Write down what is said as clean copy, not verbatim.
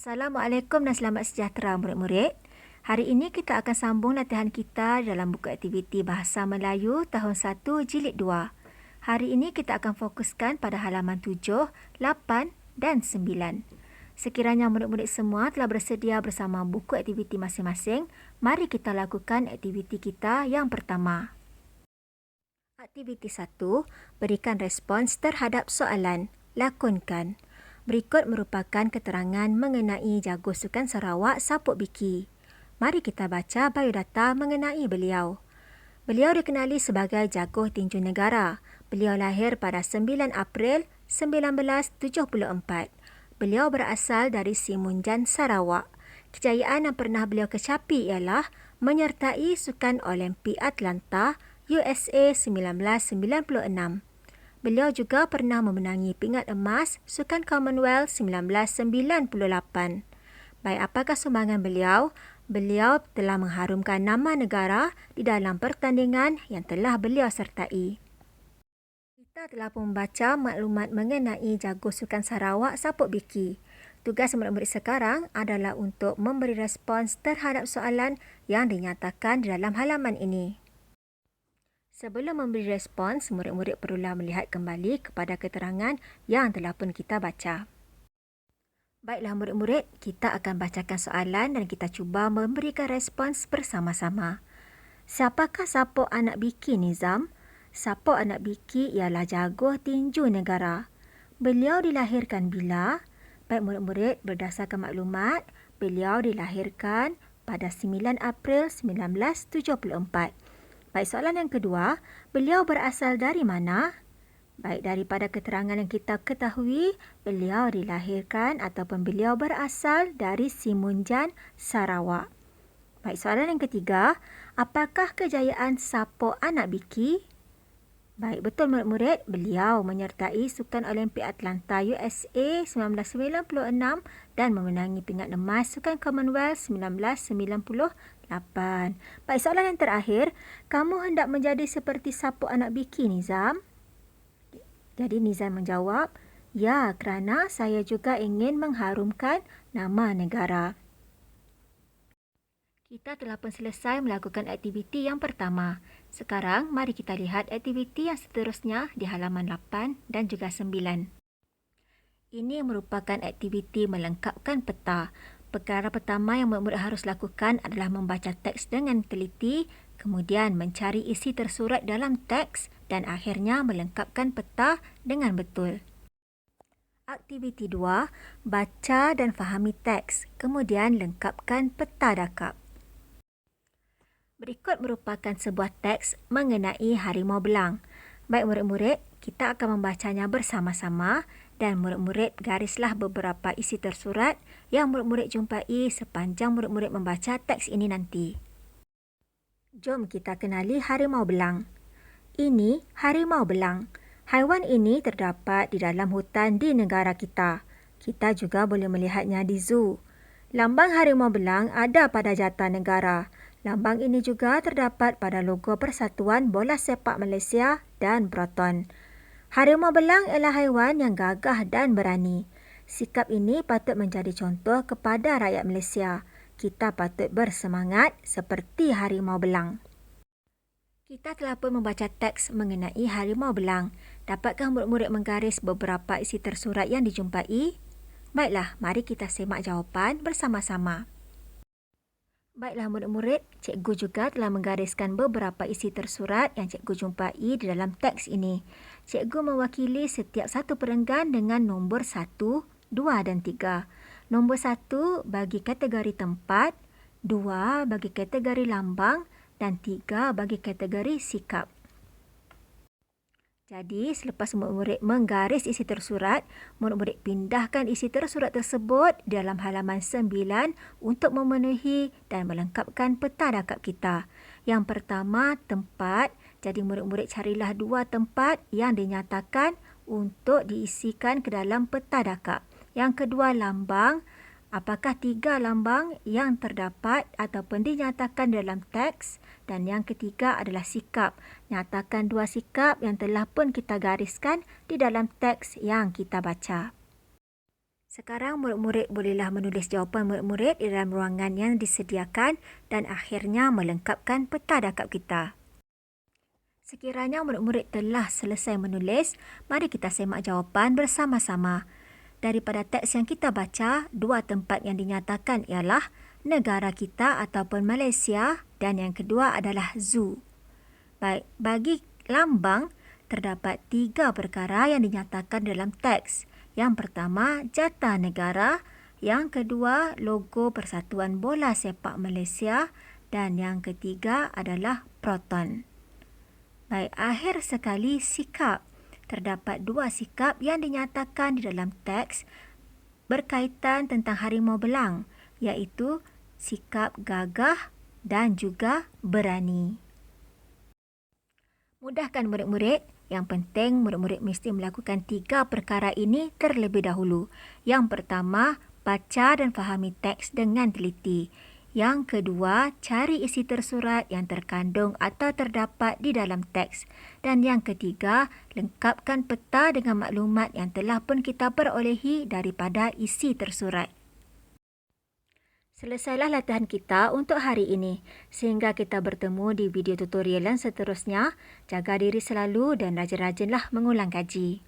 Assalamualaikum dan selamat sejahtera murid-murid. Hari ini kita akan sambung latihan kita dalam buku aktiviti Bahasa Melayu tahun 1 jilid 2. Hari ini kita akan fokuskan pada halaman 7, 8 dan 9. Sekiranya murid-murid semua telah bersedia bersama buku aktiviti masing-masing, mari kita lakukan aktiviti kita yang pertama. Aktiviti 1, berikan respons terhadap soalan. Lakonkan. Berikut merupakan keterangan mengenai jago sukan Sarawak Sapok Biki. Mari kita baca biodata mengenai beliau. Beliau dikenali sebagai jago tinju negara. Beliau lahir pada 9 April 1974. Beliau berasal dari Simunjan, Sarawak. Kejayaan yang pernah beliau kecapi ialah menyertai Sukan Olimpik Atlanta USA 1996. Beliau juga pernah memenangi pingat emas Sukan Commonwealth 1998. Baik, apakah sumbangan beliau? Beliau telah mengharumkan nama negara di dalam pertandingan yang telah beliau sertai. Kita telah pun membaca maklumat mengenai jago sukan Sarawak Sapok Biki. Tugas murid-murid sekarang adalah untuk memberi respons terhadap soalan yang dinyatakan di dalam halaman ini. Sebelum memberi respons, murid-murid perlulah melihat kembali kepada keterangan yang telah pun kita baca. Baiklah murid-murid, kita akan bacakan soalan dan kita cuba memberikan respons bersama-sama. Siapakah Sapok Anak Biki, Nizam? Sapok Anak Biki ialah jago tinju negara. Beliau dilahirkan bila? Baik murid-murid, berdasarkan maklumat, beliau dilahirkan pada 9 April 1974. Baik, soalan yang kedua, beliau berasal dari mana? Baik, daripada keterangan yang kita ketahui, beliau dilahirkan ataupun beliau berasal dari Simunjan, Sarawak. Baik, soalan yang ketiga, apakah kejayaan Sapok Anak Biki? Baik, betul murid-murid, beliau menyertai Sukan Olimpik Atlanta USA 1996 dan memenangi pingat emas Sukan Commonwealth 1998. Baik, soalan yang terakhir, kamu hendak menjadi seperti Sapok Anak Biki, Nizam? Jadi Nizam menjawab, ya, kerana saya juga ingin mengharumkan nama negara. Kita telah pun selesai melakukan aktiviti yang pertama. Sekarang, mari kita lihat aktiviti yang seterusnya di halaman 8 dan juga 9. Ini merupakan aktiviti melengkapkan peta. Perkara pertama yang murid-murid harus lakukan adalah membaca teks dengan teliti, kemudian mencari isi tersurat dalam teks dan akhirnya melengkapkan peta dengan betul. Aktiviti 2, baca dan fahami teks, kemudian lengkapkan peta dakap. Berikut merupakan sebuah teks mengenai harimau belang. Baik murid-murid, kita akan membacanya bersama-sama dan murid-murid garislah beberapa isi tersurat yang murid-murid jumpai sepanjang murid-murid membaca teks ini nanti. Jom kita kenali harimau belang. Ini harimau belang. Haiwan ini terdapat di dalam hutan di negara kita. Kita juga boleh melihatnya di zoo. Lambang harimau belang ada pada jata negara. Lambang ini juga terdapat pada logo Persatuan Bola Sepak Malaysia dan Proton. Harimau belang ialah haiwan yang gagah dan berani. Sikap ini patut menjadi contoh kepada rakyat Malaysia. Kita patut bersemangat seperti harimau belang. Kita telah pun membaca teks mengenai harimau belang. Dapatkah murid-murid menggaris beberapa isi tersurat yang dijumpai? Baiklah, mari kita semak jawapan bersama-sama. Baiklah murid-murid, cikgu juga telah menggariskan beberapa isi tersurat yang cikgu jumpai di dalam teks ini. Cikgu mewakili setiap satu perenggan dengan nombor 1, 2 dan 3. Nombor 1 bagi kategori tempat, 2 bagi kategori lambang dan 3 bagi kategori sikap. Jadi, selepas murid-murid menggaris isi tersurat, murid-murid pindahkan isi tersurat tersebut dalam halaman 9 untuk memenuhi dan melengkapkan peta dakap kita. Yang pertama, tempat. Jadi, murid-murid carilah 2 tempat yang dinyatakan untuk diisikan ke dalam peta dakap. Yang kedua, lambang. Apakah 3 lambang yang terdapat ataupun dinyatakan dalam teks? Dan yang ketiga adalah sikap. Nyatakan 2 sikap yang telah pun kita gariskan di dalam teks yang kita baca. Sekarang murid-murid bolehlah menulis jawapan murid-murid di dalam ruangan yang disediakan dan akhirnya melengkapkan peta dakap kita. Sekiranya murid-murid telah selesai menulis, mari kita semak jawapan bersama-sama. Daripada teks yang kita baca, dua tempat yang dinyatakan ialah negara kita ataupun Malaysia dan yang kedua adalah zoo. Baik, bagi lambang, terdapat 3 perkara yang dinyatakan dalam teks. Yang pertama, jata negara. Yang kedua, logo Persatuan Bola Sepak Malaysia. Dan yang ketiga adalah proton. Baik, akhir sekali sikap. Terdapat 2 sikap yang dinyatakan di dalam teks berkaitan tentang harimau belang, iaitu sikap gagah dan juga berani. Mudahkan murid-murid. Yang penting murid-murid mesti melakukan 3 perkara ini terlebih dahulu. Yang pertama, baca dan fahami teks dengan teliti. Yang kedua, cari isi tersurat yang terkandung atau terdapat di dalam teks. Dan yang ketiga, lengkapkan peta dengan maklumat yang telah pun kita perolehi daripada isi tersurat. Selesailah latihan kita untuk hari ini. Sehingga kita bertemu di video tutorial yang seterusnya, jaga diri selalu dan rajin-rajinlah mengulang kaji.